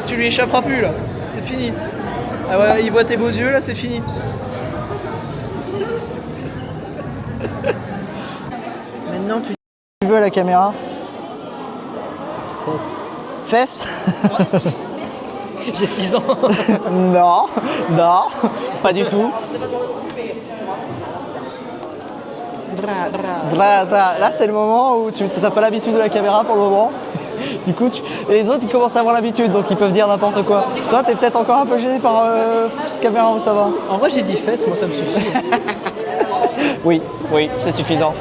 Tu lui échapperas plus là, c'est fini. Ah ouais, il voit tes beaux yeux là, c'est fini. Maintenant tu veux à la caméra. Fesses. J'ai 6 ans. Non, non, pas du tout. Là c'est le moment où tu n'as pas l'habitude de la caméra pour le moment. Du coup, les autres ils commencent à avoir l'habitude, donc ils peuvent dire n'importe quoi. Toi t'es peut-être encore un peu gêné par cette caméra ou ça va? En vrai j'ai dit fesses, moi ça me suffit. Oui, c'est suffisant.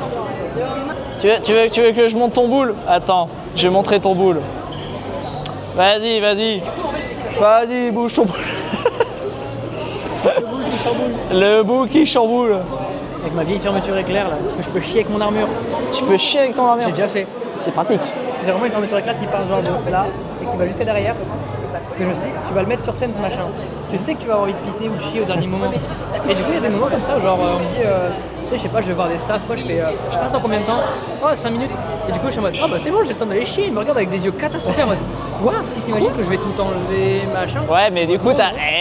Tu veux que je monte ton boule? Attends, je vais montrer ton boule. Vas-y, bouge ton boule. Le boule qui chamboule. Le boule qui chamboule. Avec ma vieille fermeture éclair là, parce que je peux chier avec mon armure. Tu peux chier avec ton armure? J'ai déjà fait. C'est pratique. C'est vraiment une fermeture éclair qui part genre de là et qui va jusqu'à derrière. Parce que je me suis dit, tu vas le mettre sur scène ce machin. Tu sais que tu vas avoir envie de pisser ou de chier au dernier moment. Et du coup, il y a des moments comme ça, genre on me dit, tu sais, je sais pas, je vais voir des staffs, quoi, je passe dans combien de temps? Oh, 5 minutes. Et du coup, je suis en mode, oh bah c'est bon, j'ai le temps d'aller chier. Il me regarde avec des yeux catastrophés en mode, quoi? Parce qu'il s'imagine que je vais tout enlever, machin. Ouais, mais du coup,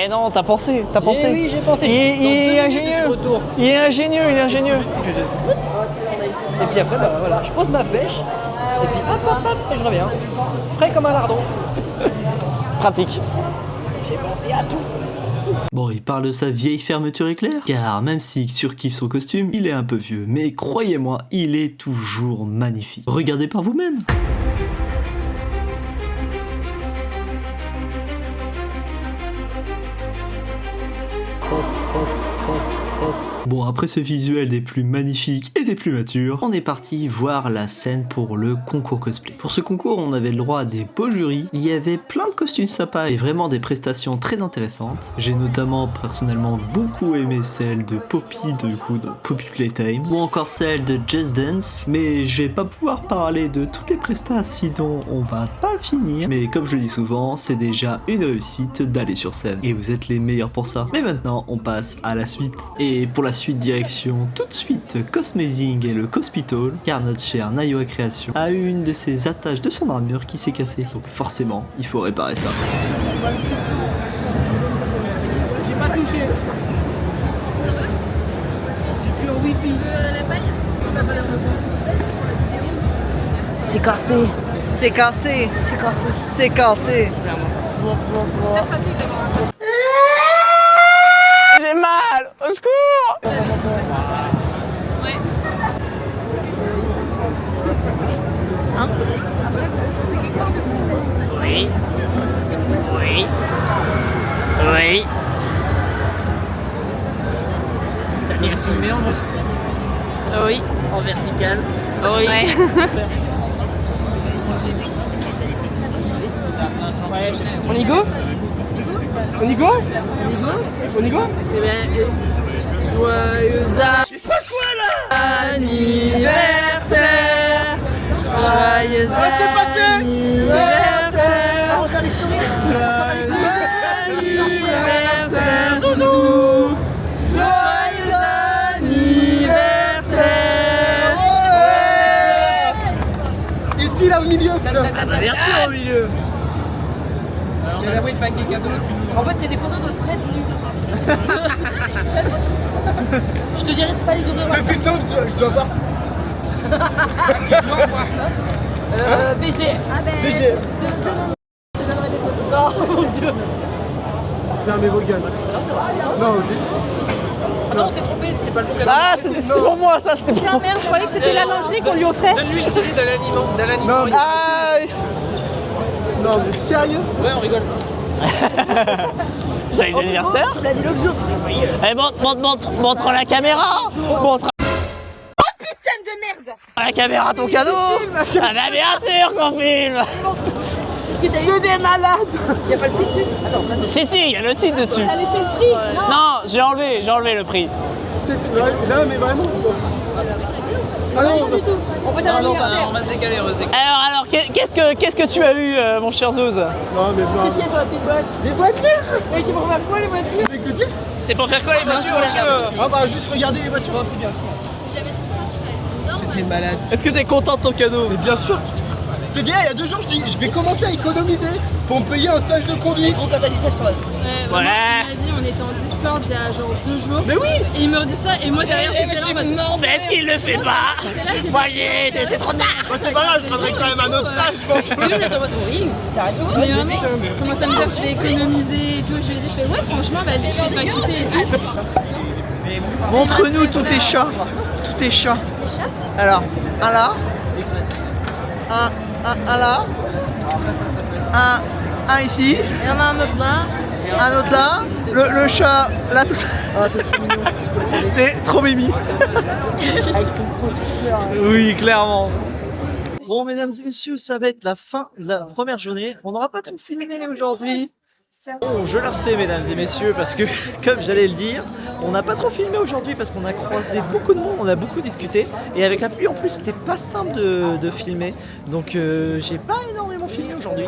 non, t'as pensé. Oui, j'ai pensé. Il est ingénieux. Il est ingénieux. Et puis après, bah voilà, je pose ma pêche. Et puis hop, et je reviens. Frais comme un lardon. Pratique. J'ai pensé à tout. Bon, il parle de sa vieille fermeture éclair, car même s'il surkiffe son costume, il est un peu vieux, mais croyez-moi, il est toujours magnifique. Regardez par vous-même. Bon, après ce visuel des plus magnifiques et des plus matures, on est parti voir la scène pour le concours cosplay. Pour ce concours, on avait le droit à des beaux jurys, il y avait plein de costumes sympas et vraiment des prestations très intéressantes. J'ai notamment personnellement beaucoup aimé celle de Poppy, du coup de Poppy Playtime, ou encore celle de Just Dance, mais je vais pas pouvoir parler de toutes les prestations sinon on va pas finir. Mais comme je le dis souvent, c'est déjà une réussite d'aller sur scène et vous êtes les meilleurs pour ça. Mais maintenant, on passe à la suite. Et pour la suite, direction tout de suite Cosmazing et le Cospital, car notre cher Nayoa Création a eu une de ses attaches de son armure qui s'est cassée. Donc forcément, il faut réparer ça. J'ai pas touché. J'ai plus en wifi. La paille, je vais pas faire de sur la vidéo. C'est cassé. C'est cassé. C'est pratique d'avoir un J'ai mal. Au secours. Ouais. Hein? C'est quelque part de coup. Oui. T'as bien filmé Oui. en vertical. Oui. Ouais. On y go? On y go? Eh bien, Joyeux Anniversaire. Joyeux anniversaire. On va faire les stories. Anniversaire, Doudou. Joyeux anniversaire. Ici là au milieu. bien sûr au milieu. Alors, on a loué le paquet cadeau. En fait, c'est des photos de Fred nu. Je suis jalouse. Je te dirais de pas les ouvrir. Depuis le temps que je dois voir ça. BG. Ah ben, BG. je te donnerai des photos. Oh mon dieu. Fermez vos gueules. Non, Ah non, on s'est trompé, c'était pas le bon cadeau. ah, c'était pour moi ça, c'était pour Putain, moi. merde, je croyais que c'était la lingerie qu'on lui offrait. Donne-lui le CD d'Alanis Non, Morissette. non, mais sérieux? Ouais, on rigole. Joyeux anniversaire. Tu me l'as dit l'autre jour. Allez, montre la caméra. Montre Putain de merde. la caméra ton cadeau. Ah bah bien sûr qu'on filme. C'est des malades. Y'a pas le prix dessus? Attends, on a Si, il y a le titre dessus. T'as laissé le prix? Non. Non, j'ai enlevé le prix. Non, mais vraiment. Ah non, Pas du tout. On fait un anniversaire. On va se décaler, Alors, qu'est-ce que tu as eu, mon cher Zouz? non, mais non. Qu'est-ce qu'il y a sur la petite boîte? Des voitures. Et tu vont faire quoi les voitures? Avec le dire. C'est pour faire quoi les voitures? Ah bah juste regarder les voitures. Si j'avais tout franchi. C'était malade. Est-ce que t'es content de ton cadeau? Mais bien sûr. t'ai dit, il y a 2 jours, je dis, je vais commencer à économiser pour me payer un stage de conduite. Quand t'as dit ça, je te vois. Ouais. Il m'a dit, on était en Discord il y a genre 2 jours. Mais oui. Et il me redit ça, et moi derrière, j'étais là en mode. En fait, il le fait pas. Moi, c'est trop tard. Bah, c'est pas grave, je prendrai quand même un autre stage, je m'en fous. Mais nous, on était en mode, oui, t'as raison. Mais vraiment, comment ça me dire, je vais économiser et tout. Je lui ai dit, je fais, ouais, franchement, vas-y, fais-toi kiffer et tout. Montre-nous tous tes chats. Tous tes chats. Alors, un là. Un là. Un ici. Il y en a un autre là. Un autre là. Le chat là tout. Oh, c'est trop mignon. C'est trop mimi. Oui, clairement. Bon, mesdames et messieurs, ça va être la fin de la première journée. On n'aura pas tout filmé aujourd'hui. Bon, je la refais, mesdames et messieurs, parce que, comme j'allais le dire, on n'a pas trop filmé aujourd'hui parce qu'on a croisé beaucoup de monde, on a beaucoup discuté. Et avec la pluie, en plus, c'était pas simple de filmer. Donc, j'ai pas énormément filmé aujourd'hui.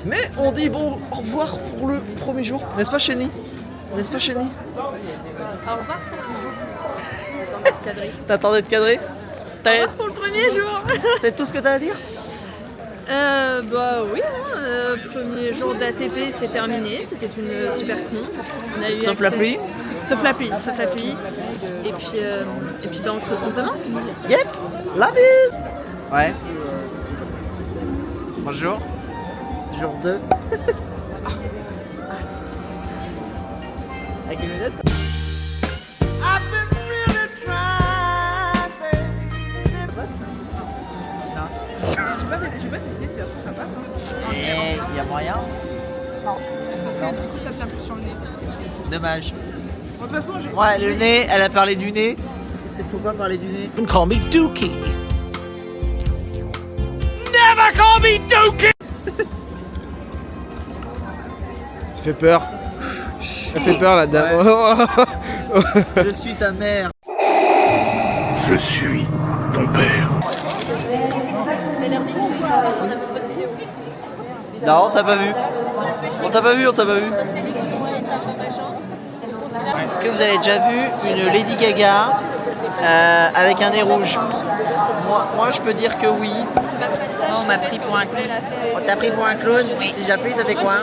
Mais on dit bon, au revoir pour le premier jour. N'est-ce pas, Chélie? N'est-ce pas, Chélie? Au revoir. T'attendais de cadrer? Au revoir pour le premier jour. C'est tout ce que t'as à dire? Bah oui, premier jour d'ATP c'est terminé, c'était une super con. On a eu Sauf la pluie. Sauf la pluie. Et puis bah on se retrouve demain. Yep, la bise. Ouais. Bonjour. Jour 2. Avec les lunettes, ça passe? J'ai pas testé si ça se trouve ça passe. Il y a moyen. Parce que du coup ça tient plus sur le nez. Dommage. Bon, de toute façon, je. Ouais, le nez, elle a parlé du nez. C'est faut pas parler du nez. Call me Dookie. Never call me Dookie. Tu fais peur. Ça fait peur la dame. Je suis ta mère. Je suis ton père. Non, t'as pas vu. On t'a pas vu. Est-ce que vous avez déjà vu une Lady Gaga avec un nez rouge? Moi, je peux dire que oui. On m'a pris pour un clown. On t'a pris pour un clown? Si j'appuie, ça fait quoi?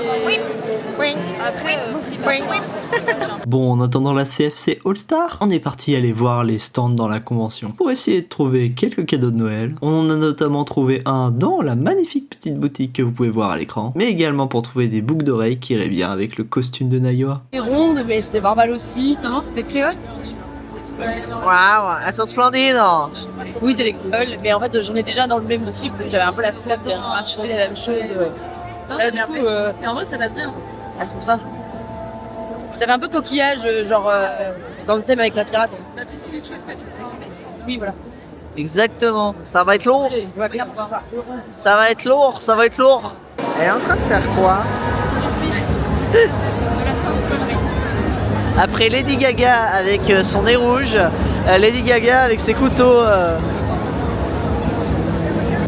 Bon, en attendant la CFC All-Star, on est parti aller voir les stands dans la convention pour essayer de trouver quelques cadeaux de Noël. On en a notamment trouvé un dans la magnifique petite boutique que vous pouvez voir à l'écran, mais également pour trouver des boucles d'oreilles qui iraient bien avec le costume de Nayoa. C'était ronde, mais c'était pas mal aussi. Non, c'était créole. Waouh, elles sont splendides, hein. Oui, c'est les créoles, mais en fait j'en ai déjà dans le même type. J'avais un peu la flotte de racheter les mêmes choses. Là, du coup, et en vrai ça passe bien. Ah, c'est pour ça. Ça fait un peu coquillage, genre dans le thème avec la pirate. Ça fait quelque chose que tu sais. Oui, voilà. Exactement, ça va être lourd. Ouais, clairement, ça. Ça va être lourd. Elle est en train de faire quoi? Après Lady Gaga avec son nez rouge, Lady Gaga avec ses couteaux.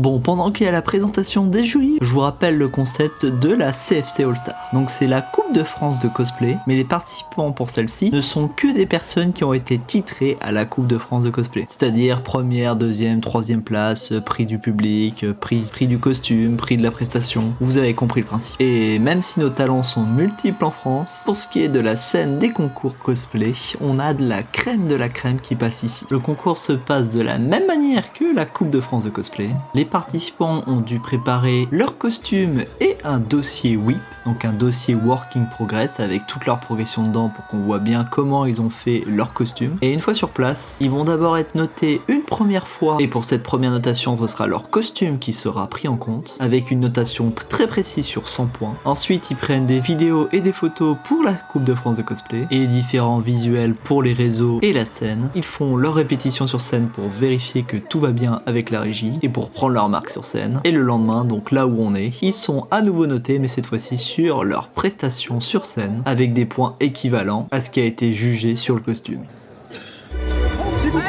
Bon, pendant qu'il y a la présentation des jurys, je vous rappelle le concept de la CFC All-Star. Donc c'est la Coupe de France de cosplay, mais les participants pour celle-ci ne sont que des personnes qui ont été titrées à la Coupe de France de cosplay. C'est-à-dire première, deuxième, troisième place, prix du public, prix du costume, prix de la prestation. Vous avez compris le principe. Et même si nos talents sont multiples en France, pour ce qui est de la scène des concours cosplay, on a de la crème qui passe ici. Le concours se passe de la même manière que la Coupe de France de cosplay. Les participants ont dû préparer leur costume et un dossier WIP, donc un dossier Work in Progress avec toute leur progression dedans pour qu'on voit bien comment ils ont fait leur costume. Et une fois sur place, ils vont d'abord être notés une première fois et pour cette première notation, ce sera leur costume qui sera pris en compte avec une notation très précise sur 100 points. Ensuite, ils prennent des vidéos et des photos pour la Coupe de France de cosplay et les différents visuels pour les réseaux et la scène. Ils font leur répétition sur scène pour vérifier que tout va bien avec la régie et pour prendre leur marque sur scène. Et le lendemain, donc là où on est, ils sont à nouveau notés, mais cette fois-ci sur leur prestation sur scène, avec des points équivalents à ce qui a été jugé sur le costume. S'il vous plaît.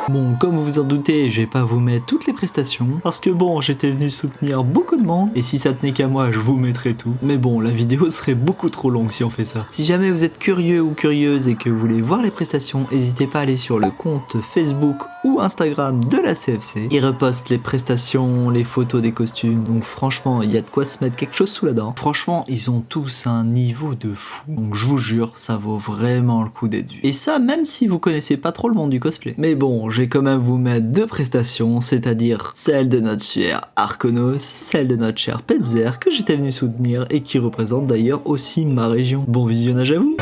Bon, comme vous vous en doutez, je vais pas vous mettre toutes les prestations, parce que bon, j'étais venu soutenir beaucoup de monde, et si ça tenait qu'à moi, je vous mettrais tout. Mais bon, la vidéo serait beaucoup trop longue si on fait ça. Si jamais vous êtes curieux ou curieuse et que vous voulez voir les prestations, n'hésitez pas à aller sur le compte Facebook ou Instagram de la CFC. Ils repostent les prestations, les photos des costumes, donc franchement, il y a de quoi se mettre quelque chose sous la dent. Franchement, ils ont tous un niveau de fou, donc je vous jure, ça vaut vraiment le coup d'être vu. Et ça, même si vous connaissez pas trop le monde du cosplay. Mais bon, je vais quand même vous mettre deux prestations, c'est-à-dire celle de notre cher Arkonos, celle de notre cher Petzer, que j'étais venu soutenir et qui représente d'ailleurs aussi ma région. Bon visionnage à vous.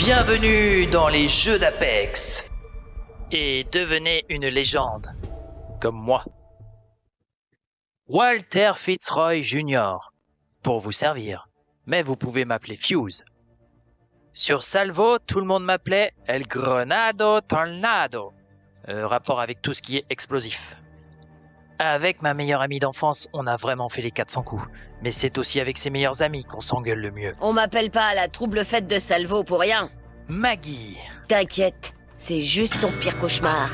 Bienvenue dans les jeux d'Apex et devenez une légende, comme moi. Walter Fitzroy Jr. pour vous servir, mais vous pouvez m'appeler Fuse. Sur Salvo, tout le monde m'appelait El Granado Tornado, rapport avec tout ce qui est explosif. Avec ma meilleure amie d'enfance, on a vraiment fait les 400 coups, mais c'est aussi avec ses meilleurs amis qu'on s'engueule le mieux. On m'appelle pas à la trouble fête de Salvo pour rien. Maggie. T'inquiète, c'est juste ton pire cauchemar.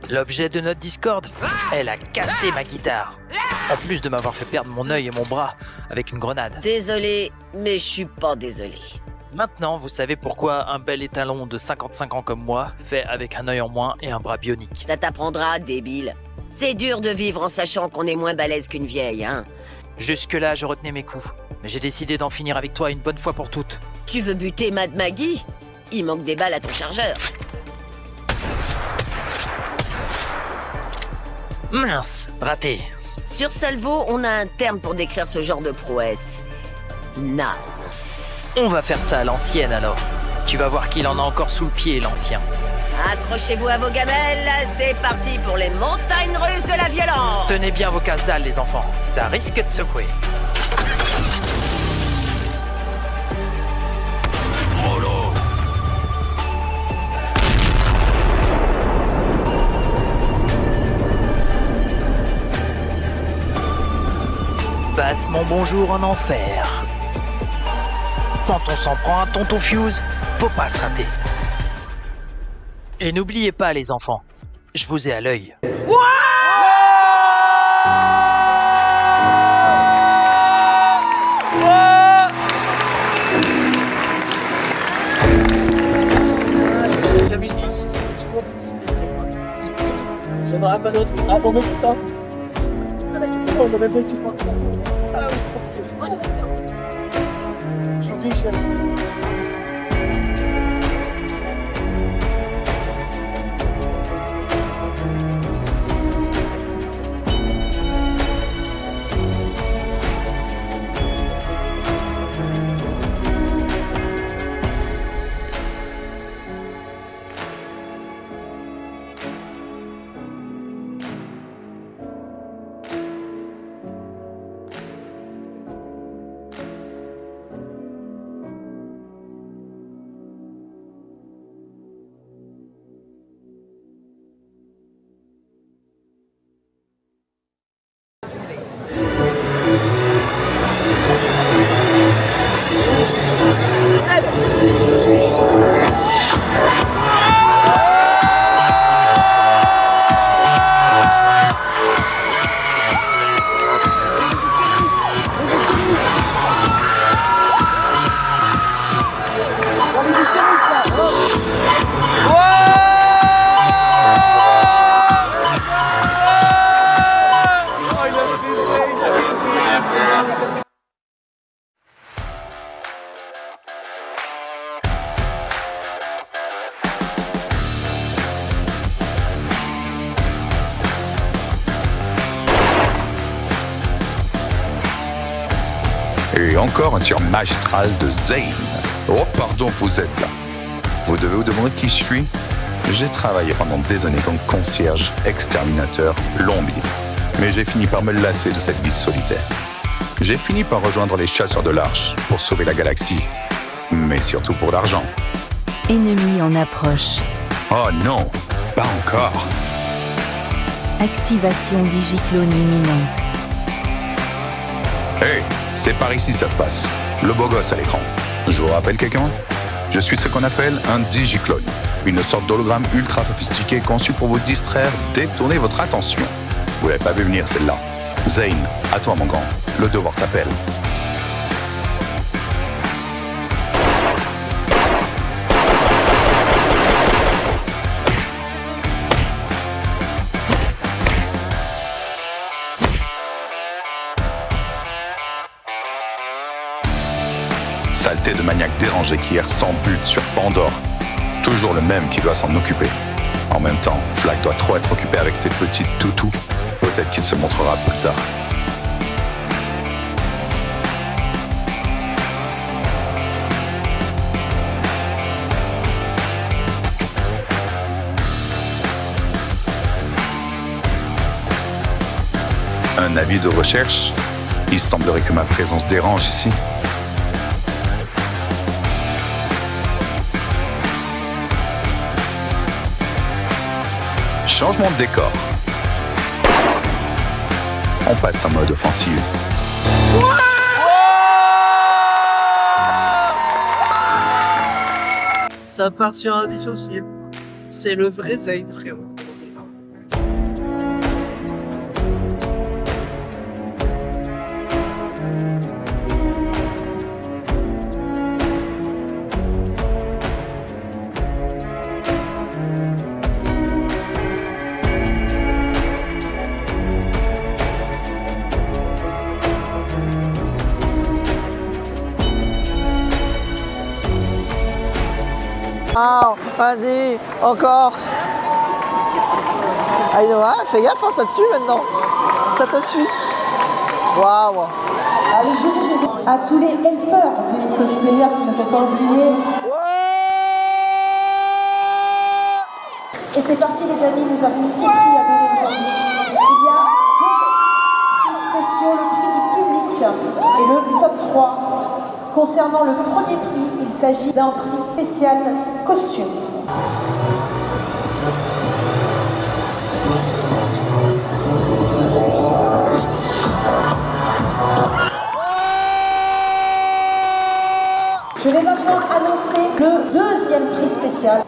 L'objet de notre Discord, elle a cassé ma guitare. En plus de m'avoir fait perdre mon œil et mon bras avec une grenade. Désolé, mais je suis pas désolé. Maintenant, vous savez pourquoi un bel étalon de 55 ans comme moi fait avec un œil en moins et un bras bionique. Ça t'apprendra, débile. C'est dur de vivre en sachant qu'on est moins balèze qu'une vieille, hein. Jusque-là, je retenais mes coups. Mais j'ai décidé d'en finir avec toi une bonne fois pour toutes. Tu veux buter Mad Maggie? Il manque des balles à ton chargeur. Mince, raté. Sur Salvo, on a un terme pour décrire ce genre de prouesse. Naze. On va faire ça à l'ancienne alors. Tu vas voir qu'il en a encore sous le pied, l'ancien. Accrochez-vous à vos gamelles, c'est parti pour les montagnes russes de la violence. Tenez bien vos casse-dalles, les enfants. Ça risque de secouer. Passe mon bonjour en enfer. Quand on s'en prend un tonton Fuse, faut pas se rater. Et n'oubliez pas les enfants, je vous ai à l'œil. J'aimerais pas d'autre. Ah bon, mais c'est ça. On aurait pas été j'ai oublié que je l'avais. encore un tir magistral de Zane. Oh pardon, vous êtes là. Vous devez vous demander qui je suis? J'ai travaillé pendant des années comme concierge, exterminateur, plombier. Mais j'ai fini par me lasser de cette vie solitaire. J'ai fini par rejoindre les chasseurs de l'Arche pour sauver la galaxie. Mais surtout pour l'argent. Ennemi en approche. Oh non, pas encore. Activation digiclone imminente. Hey, c'est par ici ça se passe. Le beau gosse à l'écran. Je vous rappelle quelqu'un? Je suis ce qu'on appelle un digiclone. Une sorte d'hologramme ultra sophistiqué conçu pour vous distraire, détourner votre attention. Vous l'avez pas vu venir celle-là. Zane, à toi mon grand. Le devoir t'appelle. Saleté de maniaque dérangé qui erre sans but sur Pandore. Toujours le même qui doit s'en occuper. En même temps, Flag doit trop être occupé avec ses petits toutous. Peut-être qu'il se montrera plus tard. Un avis de recherche? Il semblerait que ma présence dérange ici. Changement de décor. On passe en mode offensive. Ça part sur un dissocié. C'est le vrai Zane, frérot. Oh, vas-y, encore. Aïnoa, fais gaffe, hein, ça te suit maintenant. Ça te suit. Waouh. À tous les helpers des cosplayers qu'il ne faut pas oublier. Et c'est parti les amis, nous avons 6 prix à donner aujourd'hui. Il y a 2 prix spéciaux, le prix du public et le top 3. Concernant le premier prix, il s'agit d'un prix spécial costume. Je vais maintenant annoncer le deuxième prix spécial.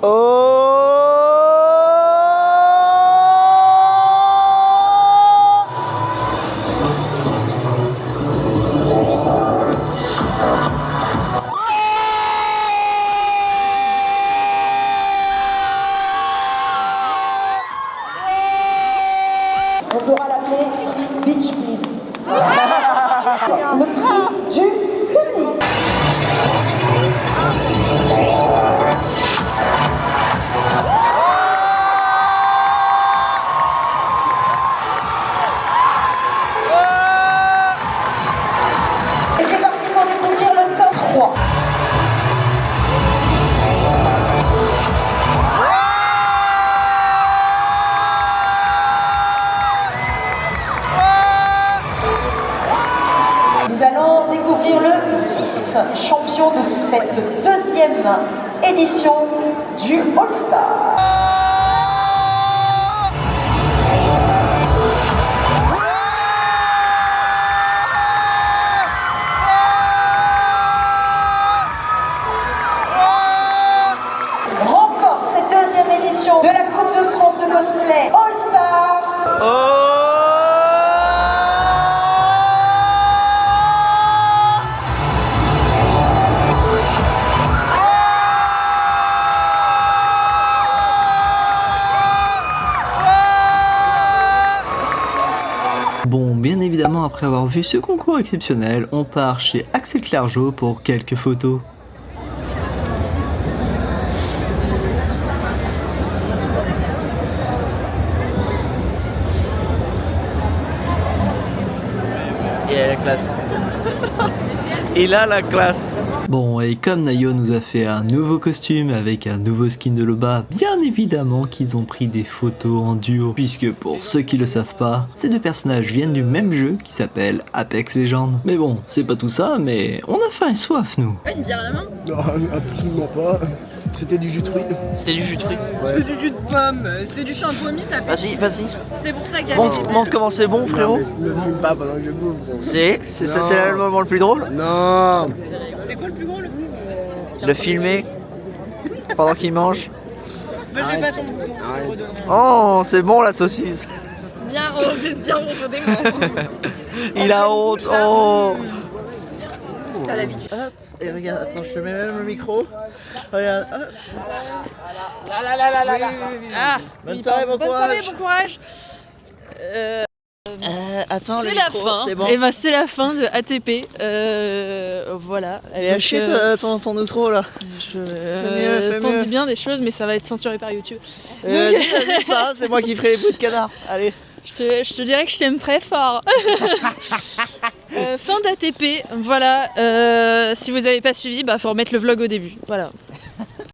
On pourra l'appeler prix Beach Please. Le prix du public. Et c'est parti pour découvrir le top 3. Nous allons découvrir le vice-champion de cette deuxième édition du All-Star. Remporte cette deuxième édition de la Coupe de France de cosplay All-Star. Bon, bien évidemment, après avoir vu ce concours exceptionnel, on part chez Axel Clergeau pour quelques photos. Et la classe. Il a la classe. Bon, et comme Nayo nous a fait un nouveau costume avec un nouveau skin de Loba, bien évidemment qu'ils ont pris des photos en duo. Puisque pour ceux qui le savent pas, ces deux personnages viennent du même jeu qui s'appelle Apex Legends. Mais bon, c'est pas tout ça, mais on a faim et soif, nous. Une bière à la main? Non, absolument pas. C'était du jus de fruits. C'était du jus de fruits. Ouais. C'est du jus de pomme, c'est du shampoing, ça fait. Vas-y. C'est pour ça qu'il y a. Montre comment c'est bon, frérot. Ne me filme pas pendant que je bouffe. Gros. C'est le moment le plus drôle. Non. C'est quoi le plus gros, le plus Le filmer pendant qu'il mange. Bah, j'ai pas ton bouton. Oh, c'est bon la saucisse. Bien ronde, juste bien ronde, moi. Il a honte. Oh. T'as la vie. Hop, et regarde, attends, je te mets même le micro. Regarde, hop. Ah, Bonne soirée, bon courage. bon courage. Attends, C'est la fin. c'est bon. Et ben c'est la fin de ATP. Voilà. Allez, achète ton outro là. Je t'en dis bien des choses, mais ça va être censuré par YouTube. Vas-y, pas, c'est moi qui ferai les bouts de canard. Allez. Je te dirais que je t'aime très fort. Fin d'ATP, voilà. Si vous n'avez pas suivi, faut remettre le vlog au début. Voilà.